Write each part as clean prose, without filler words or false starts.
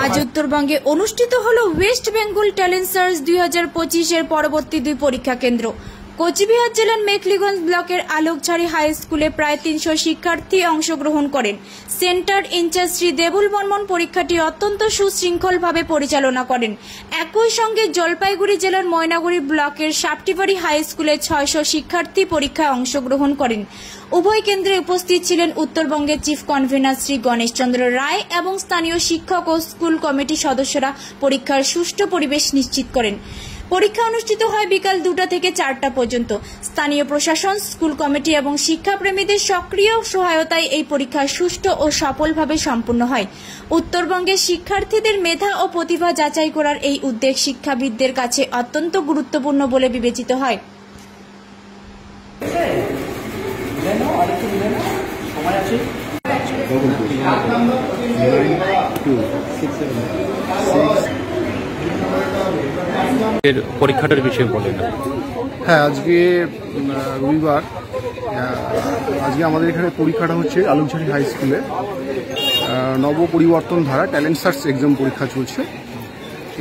আজ উত্তরবঙ্গে অনুষ্ঠিত হল ওয়েস্ট বেঙ্গল ট্যালেন্ট সার্চ 2025 এর পরবর্তী দুই পরীক্ষা কেন্দ্র। কোচবিহার জেলার মেখলিগঞ্জ ব্লকের আলোকঝাড়ি হাই স্কুলে প্রায় 300 শিক্ষার্থী অংশগ্রহণ করেন। সেন্টার ইনচার্জ শ্রী দেবুল বর্মন পরীক্ষাটি অত্যন্ত সুশৃঙ্খলভাবে পরিচালনা করেন। একই সঙ্গে জলপাইগুড়ি জেলার ময়নাগুড়ি ব্লকের সাপটিবাড়ি হাই স্কুলে 600 শিক্ষার্থী পরীক্ষায় অংশগ্রহণ করেন। উভয় কেন্দ্রে উপস্থিত ছিলেন উত্তরবঙ্গের চিফ কনভেনার শ্রী গণেশ চন্দ্র রায় এবং স্থানীয় শিক্ষক ও স্কুল কমিটি সদস্যরা পরীক্ষার সুষ্ঠু পরিবেশ নিশ্চিত করেন। পরীক্ষা অনুষ্ঠিত হয় বিকাল 2টা থেকে 4টা পর্যন্ত। স্থানীয় প্রশাসন, স্কুল কমিটি এবং শিক্ষাপ্রেমীদের সক্রিয় সহায়তায় এই পরীক্ষা সুষ্ঠু ও সফলভাবে সম্পন্ন হয়। উত্তরবঙ্গের শিক্ষার্থীদের মেধা ও প্রতিভা যাচাই করার এই উদ্যোগ শিক্ষাবিদদের কাছে অত্যন্ত গুরুত্বপূর্ণ বলে বিবেচিত হয়। পরীক্ষাটার বিষয়ে বলেন। হ্যাঁ, আজকে রবিবার, আজকে আমাদের এখানে পরীক্ষাটা হচ্ছে আলোকঝাড়ি হাই স্কুলে নব পরিবর্তন ধারা ট্যালেন্ট সার্চ এক্সাম পরীক্ষা চলছে।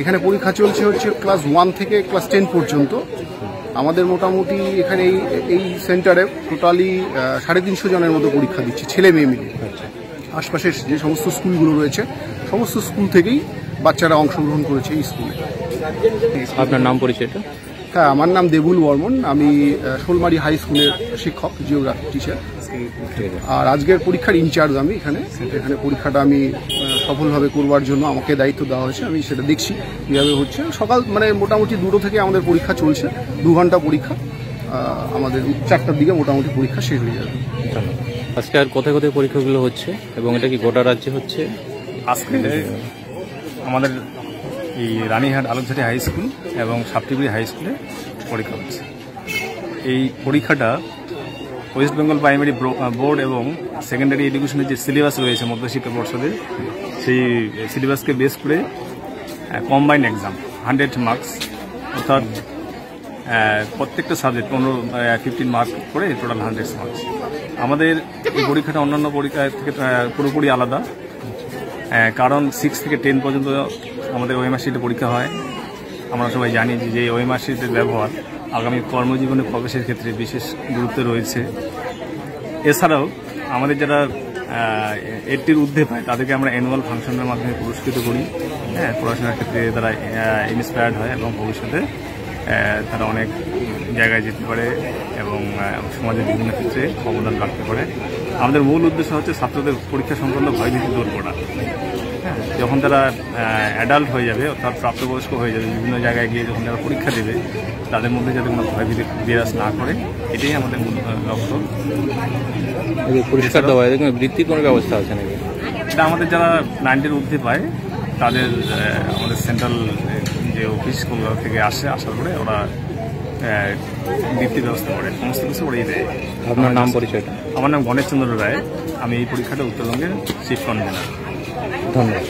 এখানে পরীক্ষা চলছে হচ্ছে ক্লাস 1 থেকে ক্লাস 10 পর্যন্ত। আমাদের মোটামুটি এখানে এই সেন্টারে টোটালি 350 জনের মতো পরীক্ষা দিচ্ছে, ছেলে মেয়ে মিলে। আশপাশের যে সমস্ত স্কুলগুলো রয়েছে সমস্ত স্কুল থেকেই বাচ্চারা অংশগ্রহণ করেছে এই স্কুলে। আপনার নাম পরিচয়টা? হ্যাঁ, আমার নাম দেবুল বর্মন, আমি শোলমারি হাই স্কুলের শিক্ষক, জিওগ্রাফি টিচার। আর আজকের পরীক্ষার ইনচার্জ আমি। এখানে পরীক্ষাটা আমি সফলভাবে করবার জন্য আমাকে দায়িত্ব দেওয়া হয়েছে। আমি সেটা দেখছি কীভাবে হচ্ছে। সকাল মোটামুটি 2টো থেকে আমাদের পরীক্ষা চলছে, 2 ঘন্টা পরীক্ষা। আমাদের 4টার দিকে মোটামুটি পরীক্ষা শেষ হয়ে যাবে। আজকে আর কোথায় কোথায় পরীক্ষাগুলো হচ্ছে এবং এটা কি গোটা রাজ্যে হচ্ছে? আজকে আমাদের এই রানীহাট আলোকঝাড়ি হাই স্কুল এবং সাপটিবাড়ি হাই স্কুলে পরীক্ষা হচ্ছে। এই পরীক্ষাটা ওয়েস্ট বেঙ্গল প্রাইমারি বোর্ড এবং সেকেন্ডারি এডুকেশনের যে সিলেবাস রয়েছে মধ্যশিক্ষা পর্ষদের, সেই সিলেবাসকে বেস করে কম্বাইন্ড এক্সাম 100 মার্কস, অর্থাৎ প্রত্যেকটা সাবজেক্ট 15 মার্ক করে টোটাল 100 মার্কস। আমাদের এই পরীক্ষাটা অন্যান্য পরীক্ষা থেকে পুরোপুরি আলাদা, কারণ 6 থেকে 10 পর্যন্ত আমাদের ওএমআর শিটে পরীক্ষা হয়। আমরা সবাই জানি যে ওএমআর শিটের ব্যবহার আগামী কর্মজীবনে প্রবেশের ক্ষেত্রে বিশেষ গুরুত্ব রয়েছে। এছাড়াও আমাদের যারা 80 ঊর্ধ্বে পায় তাদেরকে আমরা অ্যানুয়াল ফাংশনের মাধ্যমে পুরস্কৃত করি। পড়াশোনার ক্ষেত্রে তারা ইন্সপায়ার্ড হয় এবং ভবিষ্যতে তারা অনেক জায়গায় যেতে পারে এবং সমাজের বিভিন্ন ক্ষেত্রে অবদান রাখতে পারে। আমাদের মূল উদ্দেশ্য হচ্ছে ছাত্রদের পরীক্ষা সংক্রান্ত ভয়ভীতি দূর করা। যখন তারা অ্যাডাল্ট হয়ে যাবে, অর্থাৎ প্রাপ্তবয়স্ক হয়ে যাবে, বিভিন্ন জায়গায় গিয়ে যখন তারা পরীক্ষা দেবে তাদের মধ্যে যাতে কোনো ভয়ভীতি বিরাজ না করে, এটাই আমাদের মূল লক্ষ্য। পরিষ্কার দেওয়া বৃত্তির কোনো ব্যবস্থা আছে নাকি? এটা আমাদের যারা 90-এর ঊর্ধ্বে পায় তাদের আমাদের সেন্ট্রাল যে অফিসগুলো থেকে আসার পরে ওরা বৃত্তির ব্যবস্থা করে, সমস্ত কিছু ওরাই দেয়। আপনার নাম পরিচয়টা? আমার নাম গণেশ চন্দ্র রায়, আমি এই পরীক্ষাটা উত্তরবঙ্গের চিফ কনভেনার। ধন্যবাদ।